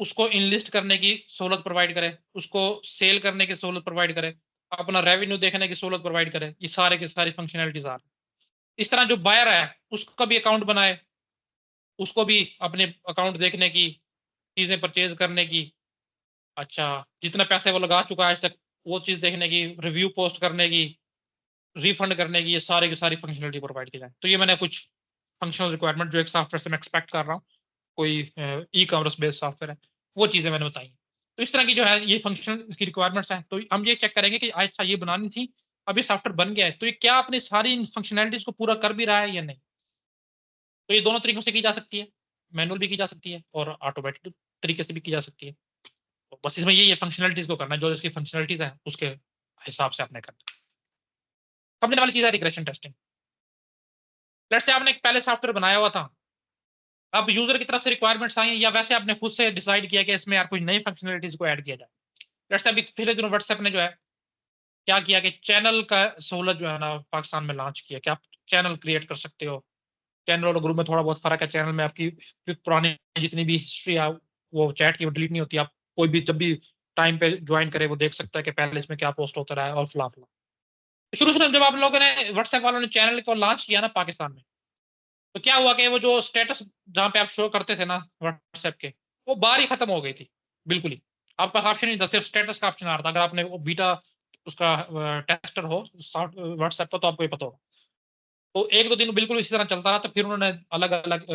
उसको इनलिस्ट करने की सहूलत प्रोवाइड करे, उसको सेल करने की सहूलत प्रोवाइड करे, अपना रेवेन्यू देखने की सहूलत प्रोवाइड करे। ये सारे की सारी फंक्शनैलिटीज आ रही है। इस तरह जो बायर है उसका भी अकाउंट बनाए, उसको भी अपने अकाउंट देखने की, चीजें परचेज करने की, अच्छा जितने पैसे वो लगा चुका है आज तक वो चीज देखने की, रिव्यू पोस्ट करने की, रिफंड करने की, ये सारे की सारी फंक्शनलिटी प्रोवाइड की जाए। तो ये मैंने कुछ फंक्शनल रिक्वायरमेंट जो एक सॉफ्टवेयर से मैं एक्सपेक्ट कर रहा हूँ, कोई E-कॉमर्स बेस्ड सॉफ्टवेयर है, वो चीजें मैंने बताई। तो इस तरह की जो है ये फंक्शनल इसकी रिक्वायरमेंट्स हैं। तो हम ये चेक करेंगे कि अच्छा ये बनानी थी, अब ये सॉफ्टवेयर बन गया है, तो ये क्या अपनी सारी फंक्शनैलिटीज को पूरा कर भी रहा है या नहीं। तो ये दोनों तरीकों से की जा सकती है, मैनुअल भी की जा सकती है और ऑटोमेटिक तरीके से भी की जा सकती है। तो बस इसमें ये फंक्शनलिटीज को करना है, जो इसकी फंक्शनलिटीज है उसके हिसाब से आपने करना है। समझने वाली चीज है रिग्रेशन टेस्टिंग। लेट्स से आपने एक पहले सॉफ्टवेयर बनाया हुआ था, अब यूजर की तरफ से रिक्वायरमेंट्स आई या वैसे आपने खुद से डिसाइड किया कि इसमें यार कुछ नई फंक्शनलिटीज को ऐड किया जाए। लेट्स से अभी पिछले दिनों व्हाट्सएप ने जो है क्या किया कि चैनल का सहूलत जो है ना पाकिस्तान में लॉन्च किया कि आप चैनल क्रिएट कर सकते हो। चैनल और ग्रुप में थोड़ा बहुत फर्क है, चैनल में आपकी पुरानी जितनी भी हिस्ट्री है वो चैट की वो डिलीट नहीं होती, आप कोई भी जब भी टाइम पे ज्वाइन करे वो देख सकता है कि पहले इसमें क्या पोस्ट होता रहा है और फला फला। शुरू शुरू में जब आप लोगों ने व्हाट्सएप वालों ने चैनल को लॉन्च किया ना पाकिस्तान में, तो क्या हुआ कि वो जो स्टेटस जहाँ पे आप शो करते थे ना व्हाट्सएप के, वो बार ही खत्म हो गई थी बिल्कुल ही। आपके पास ऑप्शन नहीं था, सिर्फ स्टेटस का ऑप्शन आ रहा था। अगर आपने वो बीटा उसका टेस्टर हो व्हाट्सएप पर तो आपको ये पता होगा। तो एक दो दिन बिल्कुल इसी तरह चलता रहा, तो फिर उन्होंने अलग अलग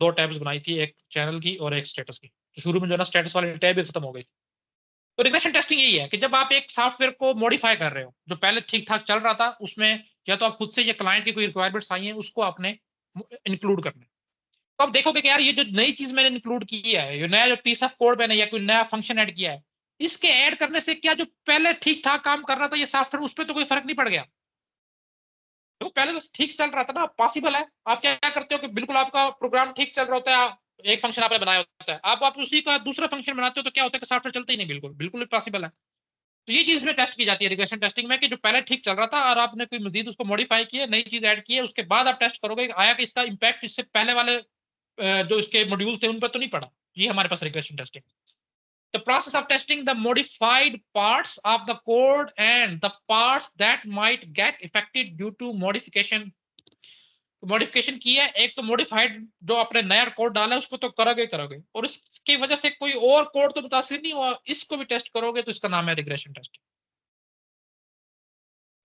दो टैब्स बनाई थी, एक चैनल की और एक स्टेटस की। तो शुरू में जो है ना स्टेटस वाली टैब ही खत्म हो गई। तो रिग्रेशन टेस्टिंग यही है कि जब आप एक सॉफ्टवेयर को मॉडिफाई कर रहे हो, जो पहले ठीक ठाक चल रहा था उसमें, या तो आप खुद से या क्लाइंट की कोई रिक्वायरमेंट्स आई हैं उसको आपने इंक्लूड करना है। तो आप देखोगे कि यार ये जो नई चीज मैंने इंक्लूड की है, ये नया जो पीस ऑफ कोड मैंने या कोई नया फंक्शन ऐड किया है, इसके ऐड करने से क्या जो पहले ठीक ठाक काम कर रहा था ये सॉफ्टवेयर, उस पर तो कोई फर्क नहीं पड़ गया। तो पहले तो ठीक चल रहा था ना, पॉसिबल है। आप क्या क्या करते हो कि बिल्कुल आपका प्रोग्राम ठीक चल रहा होता है, एक फंक्शन आपने बनाया होता है, आप उसी का दूसरा फंक्शन बनाते हो, तो क्या होता है कि सॉफ्टवेयर चलता ही नहीं, बिल्कुल बिल्कुल पॉसिबल है। तो ये चीज में टेस्ट की जाती है रिग्रेशन टेस्टिंग में, कि जो पहले ठीक चल रहा था और आपने कोई मजीद उसको मॉडिफाई किया, नई चीज ऐड की है, उसके बाद आप टेस्ट करोगे कि आया कि इसका इम्पैक्ट इससे पहले वाले जो इसके मॉड्यूल थे उन पर तो नहीं पड़ा। ये हमारे पास regression testing. The process of testing the modified parts of the code and the parts that might get affected due to modification। Modification की है, एक तो मॉडिफाइड जो आपने नया कोड डाला है उसको तो करोगे करोगे, और इसकी वजह से कोई और कोड तो मुतासिर नहीं हुआ, इसको भी टेस्ट करोगे, तो इसका नाम है रिग्रेशन टेस्टिंग।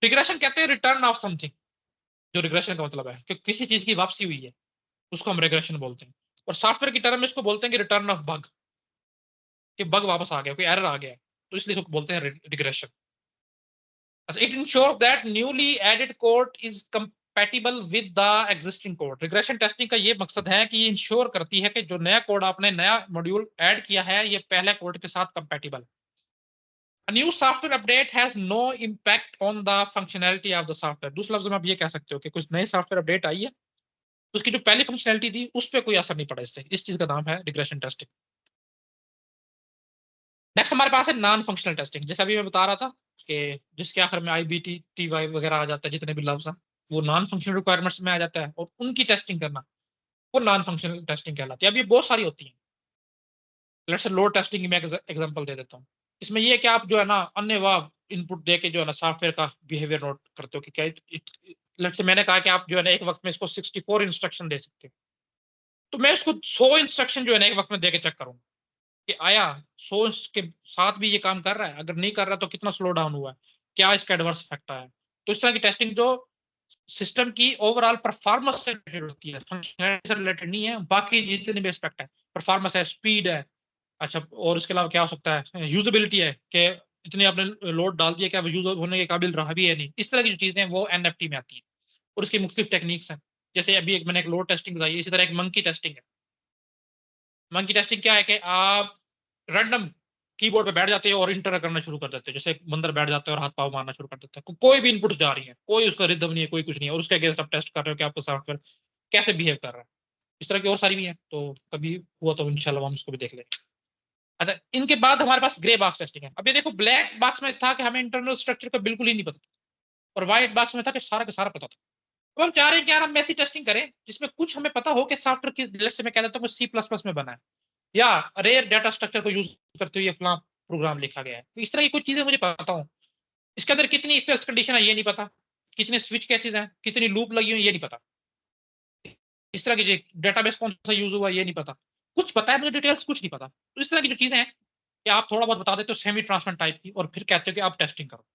रिग्रेशन कहते हैं रिटर्न ऑफ समथिंग। जो रिग्रेशन का मतलब है कि किसी चीज की वापसी हुई है, उसको हम रिग्रेशन बोलते हैं। और सॉफ्टवेयर की टर्म में इसको बोलते हैं कि रिटर्न ऑफ बग, कि बग वापस आ गया, कोई एरर आ गया, तो इसलिए इसको बोलते हैं regression. It ensures that newly added code is compatible with the existing code. Regression testing का ये मकसद है कि ये इंश्योर करती है कि जो नया कोड आपने नया मॉड्यूल ऐड किया है ये पहले कोड के साथ कंपैटिबल है। A new software update has no impact on the functionality of the software। दूसरे लफ्ज में आप ये कह सकते हो कि कुछ नई सॉफ्टवेयर अपडेट आई है, तो उसकी जो पहली फंक्शनैलिटी थी उस पर कोई असर नहीं पड़ा इससे, इस चीज का नाम है रिग्रेशन टेस्टिंग। नेक्स्ट हमारे पास है नॉन फंक्शनल टेस्टिंग। जैसे अभी मैं बता रहा था कि जिसके आखिर में IBT TY वगैरह आ जाता है, जितने भी लफ्ज हैं वो नॉन फंक्शनल रिक्वायरमेंट्स में आ जाता है, और उनकी टेस्टिंग करना वो नॉन फंक्शनल टेस्टिंग कहलाती है। अब ये बहुत सारी होती है। लेट्स से लोड टेस्टिंग की मैं एग्जांपल दे देता हूँ। इसमें ये है कि आप जो है ना अन्य वाह इनपुट दे के जो है ना सॉफ्टवेयर का बिहेवियर नोट करते हो कि क्या लेट्स से मैंने कहा कि आप जो है ना एक वक्त में इसको 64 इंस्ट्रक्शन दे सकते हो, तो मैं इसको 100 इंस्ट्रक्शन जो है ना एक वक्त में दे के चेक करूंगा कि आया 100 के साथ भी ये काम कर रहा है, अगर नहीं कर रहा तो कितना स्लो डाउन हुआ है, क्या इसका एडवर्स इफेक्ट आया है। तो इस तरह की टेस्टिंग जो सिस्टम की ओवरऑल परफॉर्मेंस से रिलेटेड होती है, फंक्शनैलिटी से रिलेटेड नहीं है, बाकी जितने भी एस्पेक्ट है, परफॉर्मेंस है, स्पीड है, अच्छा, और इसके अलावा क्या हो सकता है, यूजेबिलिटी है कि इतने आपने लोड डाल दिया कि अब यूज होने के काबिल रहा भी है नहीं, इस तरह की जो चीजें हैं वो NFT में आती हैं। और इसकी मुख्तलिफ टेक्निक्स हैं। जैसे अभी मैंने एक लोड टेस्टिंग बताई, इसी तरह एक मंकी टेस्टिंग है। मंकी टेस्टिंग क्या है कि आप रैंडम कीबोर्ड पे बैठ जाते हो और इंटर करना शुरू कर देते हो, जैसे बंदर बैठ जाता है और हाथ पाव मारना शुरू कर देता है, कोई भी इनपुट जा रही है, कोई उसका रिदम नहीं है, कोई कुछ नहीं है, और उसके अगेंस्ट आप टेस्ट कर रहे हो कि आपका सॉफ्टवेयर कैसे बिहेव कर रहा है। इस तरह की और सारी भी है, तो कभी हुआ तो इंशाल्लाह हम उसको भी देख लेंगे। अच्छा, इनके बाद हमारे पास ग्रे बॉक्स टेस्टिंग है। अब ये देखो, ब्लैक बॉक्स में था कि हमें इंटरनल स्ट्रक्चर का बिल्कुल ही नहीं पता, और व्हाइट बॉक्स में था कि सारा का सारा पता था। अब हम चाह रहे हैं कि यार हम ऐसी टेस्टिंग करें जिसमें कुछ हमें पता हो कि सॉफ्टवेयर की, जैसे मैं कह देता हूँ C++ में बना है, या रेयर डाटा स्ट्रक्चर को यूज करते हुए ये फलां प्रोग्राम लिखा गया है, तो इस तरह की कुछ चीजें मुझे पता हो। इसके अंदर कितनी इफ एल्स कंडीशन है ये नहीं पता, कितने स्विच केसेस हैं, कितनी लूप लगी हुई है ये नहीं पता, इस तरह की डेटाबेस कौन सा यूज हुआ ये नहीं पता। कुछ पता है मुझे, डिटेल्स कुछ नहीं पता। तो इस तरह की जो चीजें हैं कि आप थोड़ा बहुत बता देते हो सेमी ट्रांसपेरेंट टाइप की, और फिर कहते हो कि आप टेस्टिंग करो।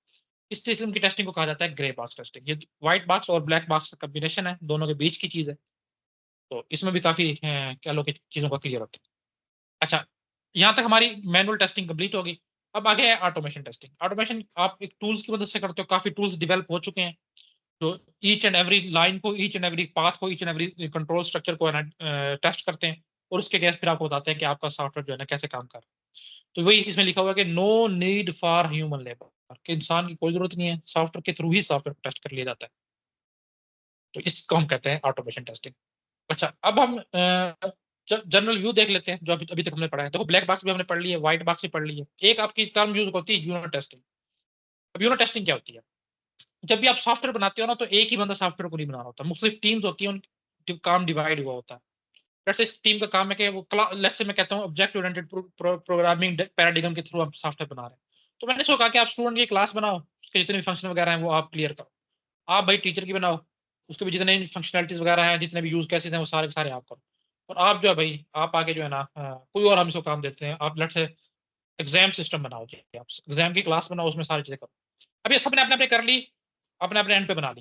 इस किस्म की टेस्टिंग को कहा जाता है ग्रे बॉक्स टेस्टिंग। ये व्हाइट बॉक्स और ब्लैक बॉक्स का कॉम्बिनेशन है, दोनों के बीच की चीज है। तो इसमें भी काफी कह लो कि चीजों का क्लियर होता है। अच्छा, यहाँ तक हमारी मैनुअल टेस्टिंग कंप्लीट होगी। अब आगे है ऑटोमेशन टेस्टिंग। ऑटोमेशन आप एक टूल्स की मदद से करते हो, काफी टूल्स डेवलप हो चुके हैं जो ईच एंड एवरी लाइन को, ईच एंड एवरी पाथ को, each and every control structure को टेस्ट करते हैं, और उसके गैस फिर आपको बताते हैं कि आपका सॉफ्टवेयर जो है ना कैसे काम कर रहा है। तो वही इसमें लिखा हुआ है कि no need for human labour, कि इंसान की कोई जरूरत नहीं है, सॉफ्टवेयर के थ्रू ही सॉफ्टवेयर टेस्ट कर लिया जाता है। तो इसको हम कहते हैं ऑटोमेशन टेस्टिंग। अच्छा, अब हम जनरल व्यू देख लेते हैं जो अभी अभी तक हमने पढ़ा है। देखो, ब्लैक बॉक्स भी हमने पढ़ ली है, व्हाइट बॉक्स भी पढ़ ली है, एक आपकी टर्म यूज होती है यूनिट टेस्टिंग। अब यूनिट टेस्टिंग क्या होती है? जब भी आप सॉफ्टवेयर बनाते हो ना, तो एक ही बंदा सॉफ्टवेयर को नहीं बना रहा होता, मुख्तलिफ टीम्स होती है, उनका काम डिवाइड हुआ होता है। जैसे इस टीम का काम है कि वो लेट्स से मैं कहता हूँ ऑब्जेक्ट ओरिएंटेड प्रोग्रामिंग पैराडिगम के थ्रू आप सॉफ्टवेयर बना रहे हैं। तो मैंने इसको कहा कि आप स्टूडेंट की क्लास बनाओ, उसके जितने भी फंक्शन वगैरह हैं वो आप क्लियर करो। आप भाई टीचर की बनाओ, उसके भी जितने फंक्शनलिटीज वगैरह हैं, जितने भी यूज केसेस हैं, वो सारे के सारे आप करो। और आप जो है भाई, आप आगे जो है ना कोई और हम इसको काम देते हैं, आप लेट्स से एग्जाम सिस्टम बनाओ जी, आप एग्जाम की क्लास बनाओ, उसमें सारी चीजें करो। अब ये सबने अपने अपने कर ली, अपने अपने एंड पे बना ली,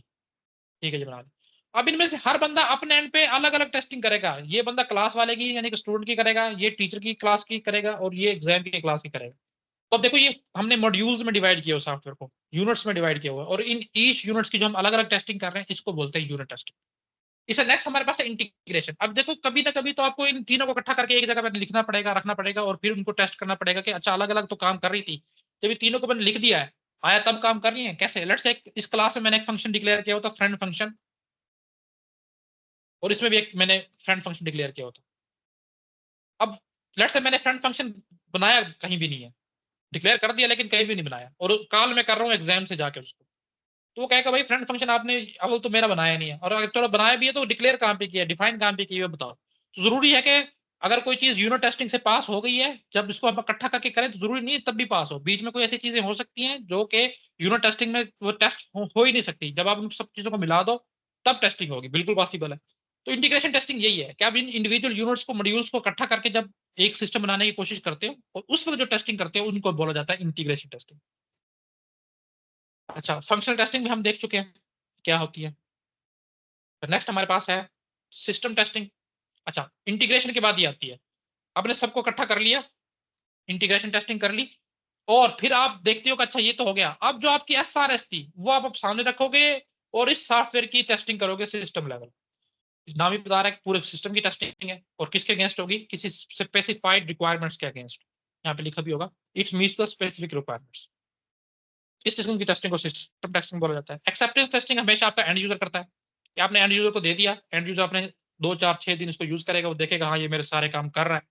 ठीक है जी, बना ली। अब इनमें से हर बंदा अपने एंड पे अलग अलग टेस्टिंग करेगा। ये बंदा क्लास वाले की यानी कि स्टूडेंट की करेगा, ये टीचर की क्लास की करेगा, और ये एग्जाम की क्लास की करेगा। तो अब देखो ये हमने मॉड्यूल्स में डिवाइड किया हुआ सॉफ्टवेयर को, यूनिट्स में डिवाइड किया हुआ है, और इन ईच यूनिट्स की जो हम अलग अलग टेस्टिंग कर रहे हैं इसको बोलते हैं यूनिट टेस्टिंग। इससे नेक्स्ट हमारे पास है इंटीग्रेशन। अब देखो कभी ना कभी तो आपको इन तीनों को इकट्ठा करके एक जगह पर लिखना पड़ेगा, रखना पड़ेगा, और फिर उनको टेस्ट करना पड़ेगा कि अच्छा अलग अलग तो काम कर रही थी, जब ये तीनों को मैंने लिख दिया है, आया तब काम कर रही है कैसे। लेट्स से इस क्लास में मैंने एक फंक्शन डिक्लेयर किया होता फ्रेंड फंक्शन, और इसमें भी एक मैंने फ्रेंड फंक्शन डिक्लेयर किया होता। अब लेट्स से मैंने फ्रेंड फंक्शन बनाया कहीं भी नहीं है, डिक्लेयर कर दिया लेकिन कहीं भी नहीं बनाया, और कॉल मैं कर रहा हूँ एग्जाम से जाके उसको, तो वो कहेगा भाई फ्रेंड फंक्शन आपने अब तो मेरा बनाया नहीं है, और अगर चलो बनाया भी है तो डिक्लेयर कहाँ पे किया, डिफाइन कहाँ पे किया, बताओ। तो जरूरी है कि अगर कोई चीज यूनिट टेस्टिंग से पास हो गई है, जब इसको हम इकट्ठा करके करें तो जरूरी नहीं है तब भी पास हो, बीच में कोई ऐसी चीजें हो सकती हैं जो कि यूनिट टेस्टिंग में वो टेस्ट हो ही नहीं सकती, जब आप उन सब चीजों को मिला दो तब टेस्टिंग होगी, बिल्कुल पॉसिबल है। तो इंटीग्रेशन टेस्टिंग यही है कि आप इन इंडिविजुअल यूनिट्स को, मॉड्यूल्स को इकट्ठा करके जब एक सिस्टम बनाने की कोशिश करते हो, और उस वक्त जो टेस्टिंग करते हो उनको बोला जाता है इंटीग्रेशन टेस्टिंग। अच्छा, फंक्शनल टेस्टिंग भी हम देख चुके हैं क्या होती है। नेक्स्ट हमारे पास है सिस्टम टेस्टिंग। अच्छा, इंटीग्रेशन के बाद ये आती है, आपने सबको इकट्ठा कर लिया, इंटीग्रेशन टेस्टिंग कर ली, और फिर आप देखते हो कि अच्छा ये तो हो गया, अब जो आपकी एसआरएस थी वो आप सामने रखोगे, और इस सॉफ्टवेयर की टेस्टिंग करोगे सिस्टम लेवल। नाम ही बता रहा है कि पूरे सिस्टम की टेस्टिंग है, और किसके अगेंस्ट होगी, किसी स्पेसिफाइड रिक्वायरमेंट्स के अगेंस्ट। यहाँ पे लिखा भी होगा it's meets the specific requirements. इस किस्म की टेस्टिंग को सिस्टम टेस्टिंग बोला जाता है। एक्सेप्टेंस टेस्टिंग हमेशा आपका एंड यूजर करता है, कि आपने एंड यूजर को दे दिया, एंड यूजर अपने 2 4 6 दिन इसको यूज करेगा, वो देखेगा हाँ ये मेरे सारे काम कर रहा है,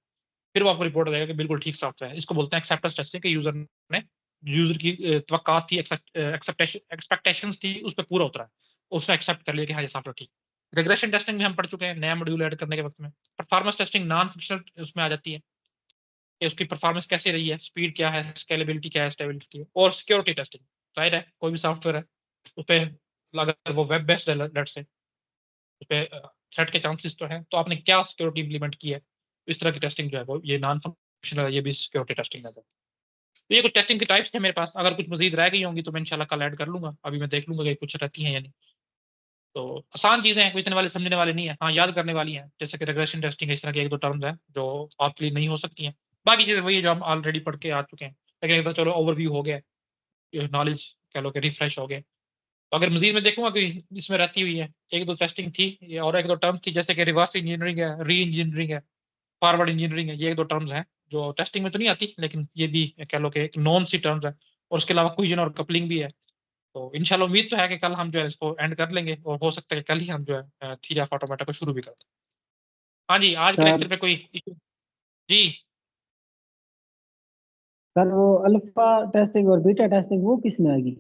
फिर वो आपको रिपोर्ट देगा कि बिल्कुल ठीक सॉफ्टवेयर है। इसको बोलते हैं एक्सेप्टेंस टेस्टिंग, कि यूजर ने, यूजर की तवक्कात थी, एक्सपेक्टेशंस थी, उस पर पूरा उतरा है, उसने एक्सेप्ट कर लिया कि हाँ ये सॉफ्टवेयर ठीक। रिग्रेशन टेस्टिंग में हम पढ़ चुके हैं नया मॉड्यूल ऐड करने के वक्त में। परफॉर्मेंस टेस्टिंग नॉन फंक्शनल उसमें आ जाती है, कि उसकी परफॉर्मेंस कैसी रही है, स्पीड क्या है, स्केलेबिलिटी क्या है, स्टेबिलिटी है। और सिक्योरिटी टेस्टिंग, जाहिर है कोई भी सॉफ्टवेयर है उस पर, अगर वो वेब बेस्ड है लेट से, उस पर थ्रेट के चांसेस तो है, तो आपने क्या सिक्योरिटी इंप्लीमेंट की है, इस तरह की टेस्टिंग जो है वो ये नॉन फंक्शनल है, ये भी सिक्योरिटी टेस्टिंग है। तो ये कुछ टेस्टिंग की टाइप्स थे मेरे पास, अगर कुछ मजीद रह गई होंगी तो मैं इंशाल्लाह कल ऐड कर लूंगा, अभी मैं देख लूंगा कि कुछ रहती हैं या नहीं। तो आसान चीजें हैं, कोई इतने वाले समझने वाले नहीं है, हाँ याद करने वाली हैं, जैसे कि रिग्रेशन टेस्टिंग, इस तरह के एक दो टर्म्स हैं जो आपके लिए नहीं हो सकती हैं। बाकी चीजें वही है जो हम ऑलरेडी पढ़ के आ चुके हैं, लेकिन एक बार चलो ओवरव्यू हो गया, नॉलेज कह लो कि रिफ्रेश हो गए। तो अगर मजीद में देखूंगा कि इसमें रहती हुई है एक दो टेस्टिंग थी और एक दो टर्म्स थी, जैसे कि रिवर्स इंजीनियरिंग है, री इंजीनियरिंग है, फॉरवर्ड इंजीनियरिंग है, ये एक दो टर्म्स हैं जो टेस्टिंग में तो नहीं आती, लेकिन ये भी कह लो कि एक नॉन सी टर्म्स है। और उसके अलावा कोहिजन और कपलिंग भी है। तो इंशाल्लाह उम्मीद तो है कि कल हम जो है इसको एंड कर लेंगे, और हो सकता है कि कल ही हम जो है थ्री ऑफ ऑटोमेटा को शुरू भी कर दें। हाँ जी, आज के सर लेक्चर पे कोई issue? जी। सर वो अल्फा टेस्टिंग और बीटा टेस्टिंग वो किस में आएगी?